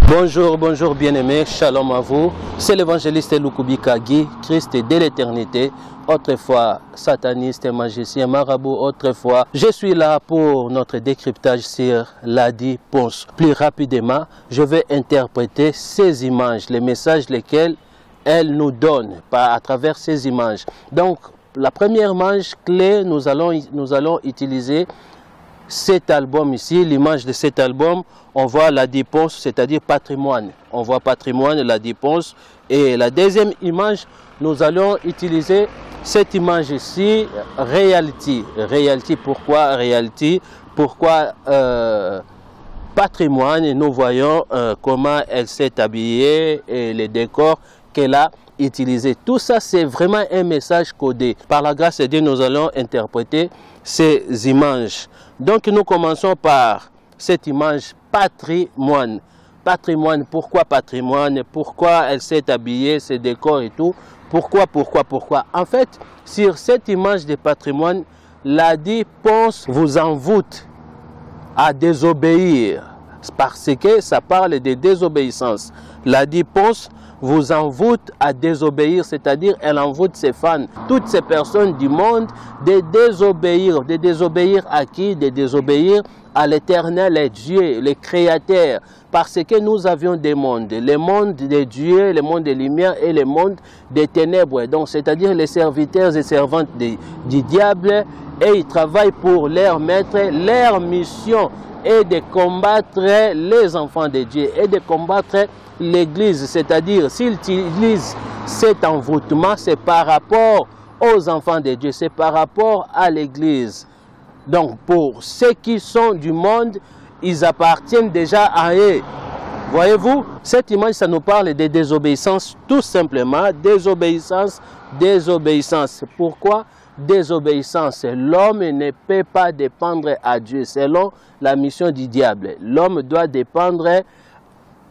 Bonjour, bonjour bien-aimés, shalom à vous. C'est l'évangéliste Lukubika Guy, Christ dès l'éternité, autrefois sataniste, magicien, marabout, autrefois. Je suis là pour notre décryptage sur Ladi Ponce. Plus rapidement, je vais interpréter ces images, les messages lesquels elle nous donne à travers ces images. Donc, la première image clé, nous allons utiliser cet album ici, l'image de cet album, on voit Ladi Ponce, c'est-à-dire patrimoine. On voit patrimoine, Ladi Ponce. Et la deuxième image, nous allons utiliser cette image ici, reality. Reality, pourquoi reality? Pourquoi patrimoine? Et nous voyons comment elle s'est habillée et les décors qu'elle a utilisés. Tout ça, c'est vraiment un message codé. Par la grâce de Dieu, nous allons interpréter ces images. Donc nous commençons par cette image patrimoine. Patrimoine, pourquoi patrimoine? Pourquoi elle s'est habillée, ses décors et tout? Pourquoi? En fait, sur cette image de patrimoine, Ladi Ponce vous envoûte à désobéir. Parce que ça parle de désobéissance. Ladi Ponce vous envoûte à désobéir, c'est-à-dire elle envoûte ses fans, toutes ces personnes du monde, de désobéir. De désobéir à qui? De désobéir à l'Éternel Dieu, le Créateur. Parce que nous avions des mondes, le monde de Dieu, le monde des lumières et le monde des ténèbres. Donc, c'est-à-dire les serviteurs et servantes du diable, et ils travaillent pour leur maître. Leur mission est de combattre les enfants de Dieu et de combattre l'Église. C'est-à-dire, s'ils utilisent cet envoûtement, c'est par rapport aux enfants de Dieu, c'est par rapport à l'Église. Donc, pour ceux qui sont du monde, ils appartiennent déjà à eux. Voyez-vous, cette image, ça nous parle de désobéissance, tout simplement. Désobéissance, désobéissance. Pourquoi? Désobéissance. L'homme ne peut pas dépendre à Dieu selon la mission du diable. L'homme doit dépendre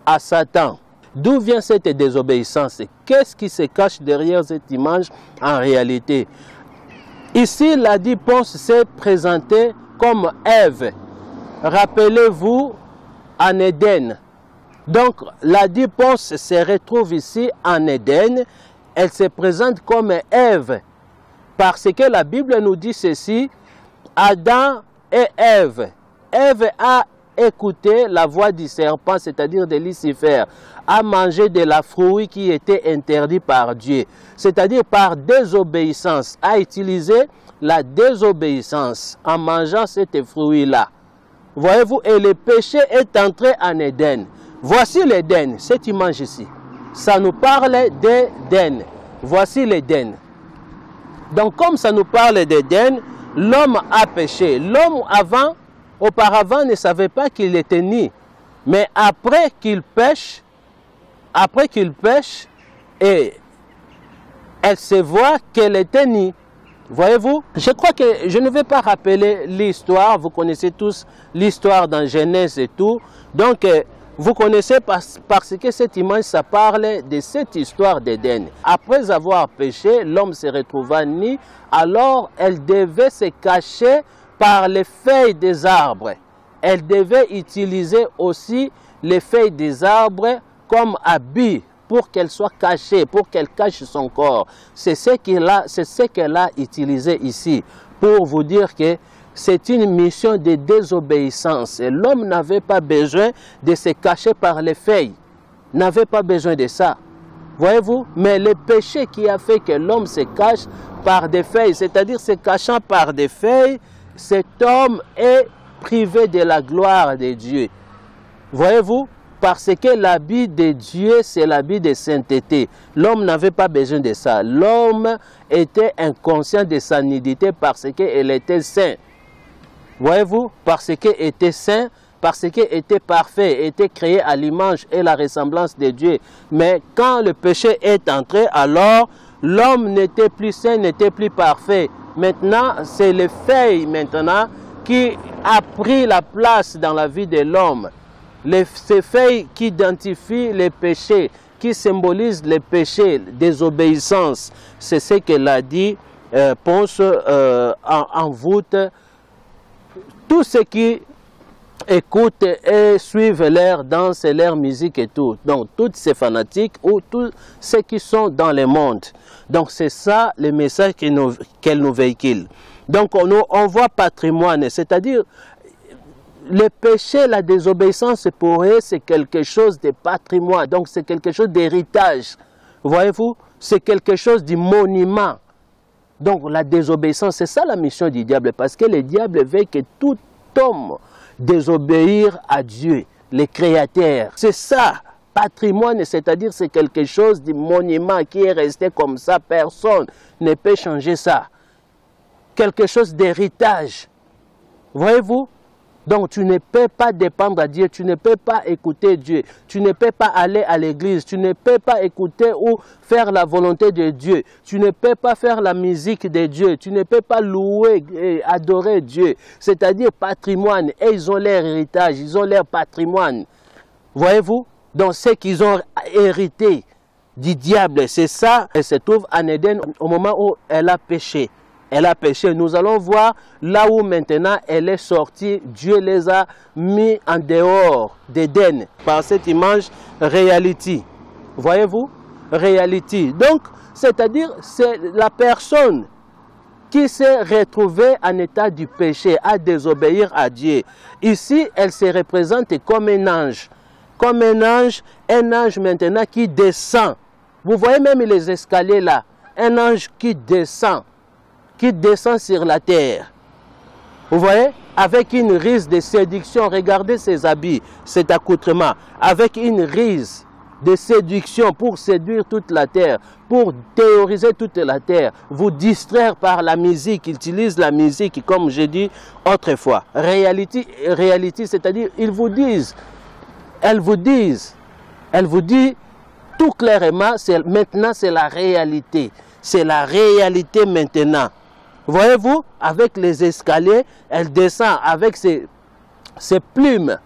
à Satan. D'où vient cette désobéissance? Qu'est-ce qui se cache derrière cette image en réalité? Ici, Ladi Ponce s'est présentée comme Ève. Rappelez-vous, en Éden. Donc, Ladi Ponce se retrouve ici en Éden. Elle se présente comme Ève. Parce que la Bible nous dit ceci, Adam et Ève. Ève a écouté la voix du serpent, c'est-à-dire de Lucifer, a mangé de la fruit qui était interdit par Dieu. C'est-à-dire par désobéissance, a utilisé la désobéissance en mangeant cette fruit-là. Voyez-vous, et le péché est entré en Éden. Voici l'Éden, cette image ici. Ça nous parle d'Éden. Voici l'Éden. Donc, comme ça nous parle d'Éden, l'homme a péché. L'homme auparavant ne savait pas qu'il était né. Mais après qu'il pêche, et elle se voit qu'elle était née. Voyez-vous, je crois que je ne vais pas rappeler l'histoire. Vous connaissez tous l'histoire dans Genèse et tout. Donc, vous connaissez parce que cette image, ça parle de cette histoire d'Éden. Après avoir péché, l'homme se retrouva nu. Alors, elle devait se cacher par les feuilles des arbres. Elle devait utiliser aussi les feuilles des arbres comme habit pour qu'elle soit cachée, pour qu'elle cache son corps. C'est ce qu'elle a utilisé ici pour vous dire que c'est une mission de désobéissance. L'homme n'avait pas besoin de se cacher par les feuilles. N'avait pas besoin de ça. Voyez-vous? Mais le péché qui a fait que l'homme se cache par des feuilles, c'est-à-dire se cachant par des feuilles, cet homme est privé de la gloire de Dieu. Voyez-vous? Parce que l'habit de Dieu, c'est l'habit de sainteté. L'homme n'avait pas besoin de ça. L'homme était inconscient de sa nudité parce qu'il était saint. Voyez-vous? Parce qu'il était saint, parce qu'il était parfait, était créé à l'image et la ressemblance de Dieu. Mais quand le péché est entré, alors l'homme n'était plus saint, n'était plus parfait. Maintenant, c'est le feuille maintenant qui a pris la place dans la vie de l'homme. Ces feuilles qui identifient les péchés, qui symbolisent les péchés, désobéissance. C'est ce que Ladi Ponce envoûte tout ce qui écoutent et suivent leur danse et leur musique et tout. Donc, tous ces fanatiques ou tous ceux qui sont dans le monde. Donc, c'est ça le message qu'elle nous véhicule. Donc, on voit patrimoine, c'est-à-dire le péché, la désobéissance pour eux, c'est quelque chose de patrimoine. Donc, c'est quelque chose d'héritage. Voyez-vous, c'est quelque chose du monument. Donc, la désobéissance, c'est ça la mission du diable. Parce que le diable veut que tout homme désobéir à Dieu, le Créateur. C'est ça, patrimoine, c'est-à-dire c'est quelque chose du monument qui est resté comme ça. Personne ne peut changer ça. Quelque chose d'héritage. Voyez-vous? Donc tu ne peux pas dépendre à Dieu, tu ne peux pas écouter Dieu, tu ne peux pas aller à l'église, tu ne peux pas écouter ou faire la volonté de Dieu, tu ne peux pas faire la musique de Dieu, tu ne peux pas louer et adorer Dieu. C'est-à-dire patrimoine, et ils ont leur héritage, ils ont leur patrimoine. Voyez-vous? Donc ce qu'ils ont hérité du diable, c'est ça. Elle se trouve en Éden au moment où elle a péché. Elle a péché. Nous allons voir là où maintenant elle est sortie. Dieu les a mis en dehors d'Éden par cette image reality. Voyez-vous? Reality. Donc, c'est-à-dire, c'est la personne qui s'est retrouvée en état du péché, à désobéir à Dieu. Ici, elle se représente comme un ange. Comme un ange maintenant qui descend. Vous voyez même les escaliers là. Un ange qui descend sur la terre. Vous voyez? Avec une ruse de séduction. Regardez ses habits, cet accoutrement. Avec une ruse de séduction pour séduire toute la terre, pour théoriser toute la terre, vous distraire par la musique. Il utilise la musique, comme j'ai dit autrefois. Réalité, c'est-à-dire, ils vous disent, elles vous disent tout clairement, maintenant c'est la réalité. C'est la réalité maintenant. Voyez-vous, avec les escaliers, elle descend avec ses plumes.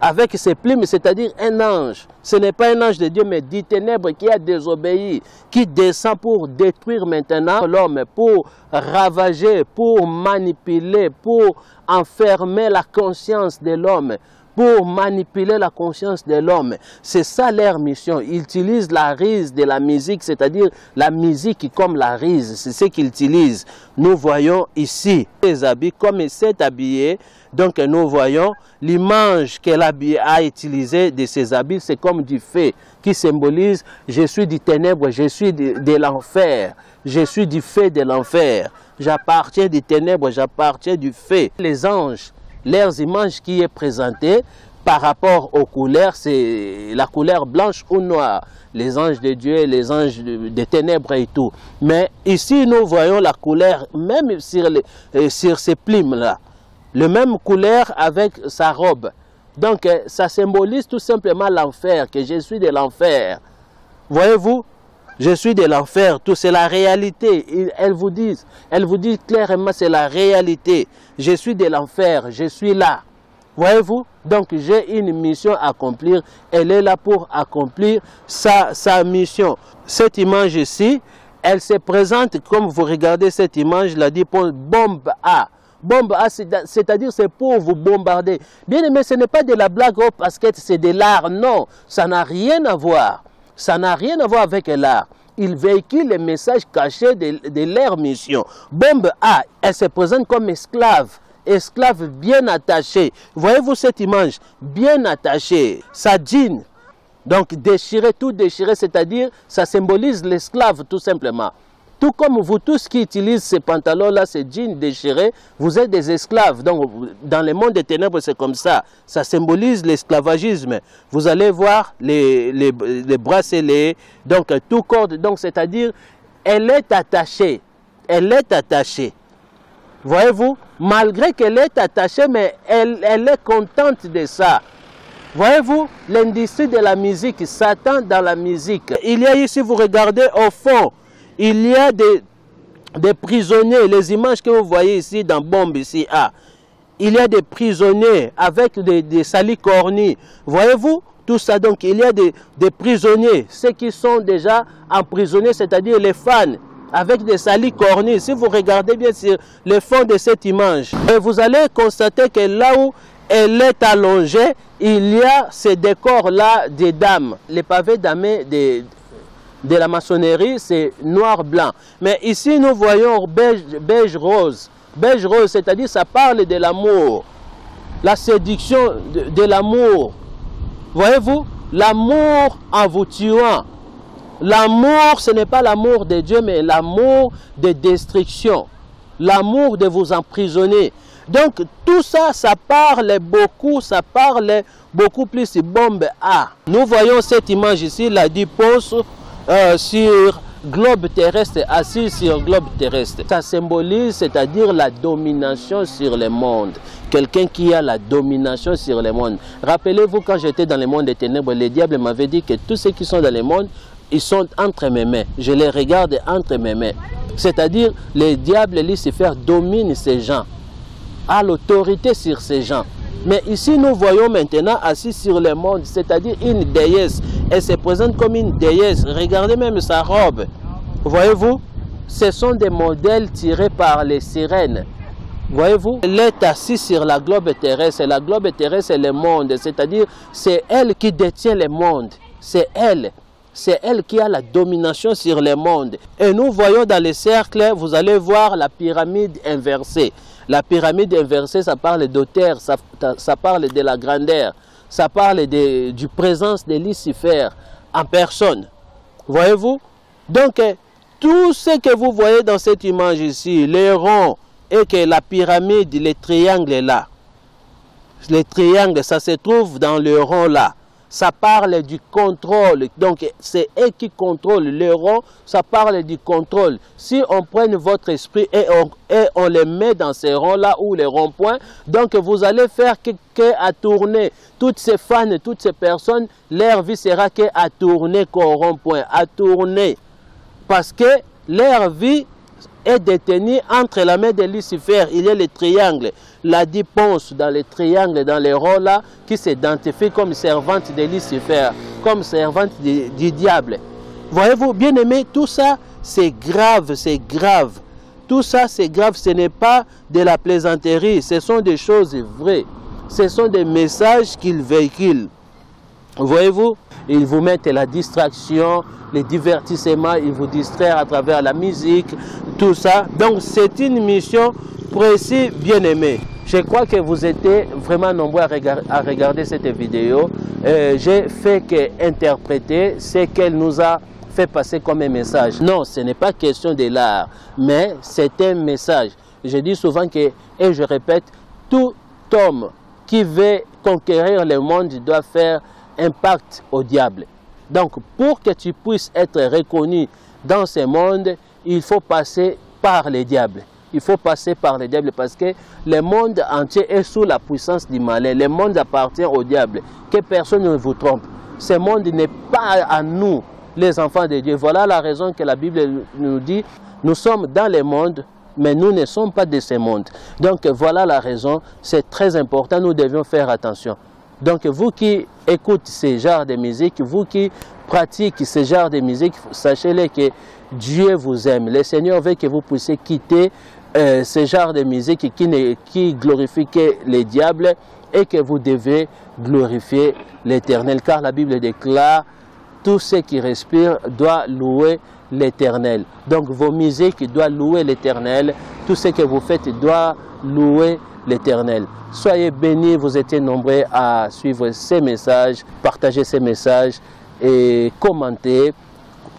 Avec ses plumes, c'est-à-dire un ange. Ce n'est pas un ange de Dieu, mais des ténèbres qui a désobéi, qui descend pour détruire maintenant l'homme, pour ravager, pour manipuler, pour enfermer la conscience de l'homme, pour manipuler la conscience de l'homme. C'est ça leur mission. Ils utilisent la ruse de la musique, c'est-à-dire la musique comme la ruse. C'est ce qu'ils utilisent. Nous voyons ici les habits, comme il s'est habillé. Donc nous voyons l'image qu'elle a utilisée de ces habits, c'est comme du feu qui symbolise « je suis du ténèbre, je suis de l'enfer, je suis du feu de l'enfer, j'appartiens du ténèbre, j'appartiens du feu ». Les anges, leurs images qui est présentée par rapport aux couleurs, c'est la couleur blanche ou noire. Les anges de Dieu, les anges des ténèbres et tout. Mais ici, nous voyons la couleur, même sur ces plumes-là. Le même couleur avec sa robe. Donc, ça symbolise tout simplement l'enfer, que je suis de l'enfer. Voyez-vous? Je suis de l'enfer, tout c'est la réalité. Elle vous dit clairement, c'est la réalité. Je suis de l'enfer, je suis là. Voyez-vous? Donc j'ai une mission à accomplir. Elle est là pour accomplir sa mission. Cette image ici, elle se présente, comme vous regardez cette image, la dit pour bombe A. Bombe A, c'est-à-dire c'est pour vous bombarder. Bien aimé, ce n'est pas de la blague au basket, c'est de l'art. Non, ça n'a rien à voir. Ça n'a rien à voir avec l'art. Ils véhiculent les messages cachés de leur mission. Bombe A, elle se présente comme esclave. Esclave bien attaché. Voyez-vous cette image? Bien attachée. Sa jean. Donc déchiré, tout déchiré, c'est-à-dire ça symbolise l'esclave tout simplement. Tout comme vous tous qui utilisez ces pantalons-là, ces jeans déchirés, vous êtes des esclaves. Donc, dans le monde des ténèbres, c'est comme ça. Ça symbolise l'esclavagisme. Vous allez voir les bracelets, donc tout corps. Donc, c'est-à-dire, elle est attachée. Elle est attachée. Voyez-vous? Malgré qu'elle est attachée, mais elle est contente de ça. Voyez-vous? L'industrie de la musique, Satan dans la musique. Il y a ici, vous regardez au fond, il y a des prisonniers, les images que vous voyez ici dans Bombe ici, il y a des prisonniers avec des salicornis. Voyez-vous tout ça? Donc il y a des prisonniers, ceux qui sont déjà emprisonnés, c'est-à-dire les fans, avec des salicornis. Si vous regardez bien sur le fond de cette image, et vous allez constater que là où elle est allongée, il y a ces décors-là des dames. Les pavés damés de la maçonnerie, c'est noir-blanc. Mais ici, nous voyons beige-rose. Beige-rose, c'est-à-dire ça parle de l'amour. La séduction de l'amour. Voyez-vous? L'amour en vous tuant. L'amour, ce n'est pas l'amour de Dieu, mais l'amour de destruction. L'amour de vous emprisonner. Donc, tout ça, ça parle beaucoup plus de bombe A. Nous voyons cette image ici, la dipose sur globe terrestre, assis sur globe terrestre. Ça symbolise, c'est-à-dire la domination sur le monde. Quelqu'un qui a la domination sur le monde. Rappelez-vous, quand j'étais dans le monde des ténèbres, le diable m'avait dit que tous ceux qui sont dans le monde, ils sont entre mes mains. Je les regarde entre mes mains. C'est-à-dire, le diable, Lucifer, domine ces gens, a l'autorité sur ces gens. Mais ici, nous voyons maintenant assis sur le monde, c'est-à-dire une déesse. Elle se présente comme une déesse. Regardez même sa robe. Voyez-vous? Ce sont des modèles tirés par les sirènes. Voyez-vous? Elle est assise sur la globe terrestre. Et la globe terrestre, c'est le monde. C'est-à-dire, c'est elle qui détient le monde. C'est elle. C'est elle qui a la domination sur le monde. Et nous voyons dans les cercles, vous allez voir la pyramide inversée. La pyramide inversée, ça parle d'auteur, ça parle de la grandeur, ça parle du présence de Lucifer en personne. Voyez-vous? Donc, tout ce que vous voyez dans cette image ici, les ronds et que la pyramide, les triangles là, les triangles, ça se trouve dans le rond là. Ça parle du contrôle. Donc, c'est eux qui contrôlent le rond. Ça parle du contrôle. Si on prend votre esprit et on le met dans ces ronds-là ou les ronds-points, donc vous allez faire qu'à tourner. Toutes ces fans, toutes ces personnes, leur vie sera qu'à tourner qu'au rond-point. À tourner. Parce que leur vie est détenue entre la main de Lucifer. Il y a les triangles. La diponce dans les triangles, dans les ronds là, qui s'identifie comme servante de Lucifer, comme servante du diable. Voyez-vous, bien aimé, tout ça, c'est grave, c'est grave. Tout ça, c'est grave, ce n'est pas de la plaisanterie, ce sont des choses vraies. Ce sont des messages qu'ils véhiculent. Voyez-vous, ils vous mettent la distraction, les divertissements, ils vous distraient à travers la musique, tout ça. Donc, c'est une mission précise, bien aimée. Je crois que vous étiez vraiment nombreux à regarder cette vidéo. J'ai fait qu'interpréter ce qu'elle nous a fait passer comme un message. Non, ce n'est pas question de l'art, mais c'est un message. Je dis souvent que, et je répète, tout homme qui veut conquérir le monde doit faire un pacte au diable. Donc, pour que tu puisses être reconnu dans ce monde, il faut passer par le diable. Il faut passer par le diable parce que le monde entier est sous la puissance du malin. Le monde appartient au diable. Que personne ne vous trompe. Ce monde n'est pas à nous, les enfants de Dieu. Voilà la raison que la Bible nous dit. Nous sommes dans le monde, mais nous ne sommes pas de ce monde. Donc voilà la raison. C'est très important. Nous devions faire attention. Donc vous qui écoutez ce genre de musique, vous qui pratiquez ce genre de musique, sachez-le que Dieu vous aime. Le Seigneur veut que vous puissiez quitter ce genre de musique qui glorifie que les diables et que vous devez glorifier l'Éternel. Car la Bible déclare, tout ce qui respire doit louer l'Éternel. Donc vos musiques doivent louer l'Éternel. Tout ce que vous faites doit louer l'Éternel. Soyez bénis, vous étiez nombreux à suivre ces messages, partager ces messages et commenter.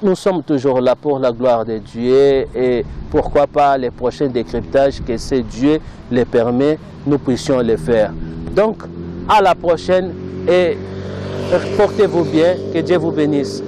Nous sommes toujours là pour la gloire de Dieu et pourquoi pas les prochains décryptages que c'est Dieu les permet, nous puissions les faire. Donc, à la prochaine et portez-vous bien, que Dieu vous bénisse.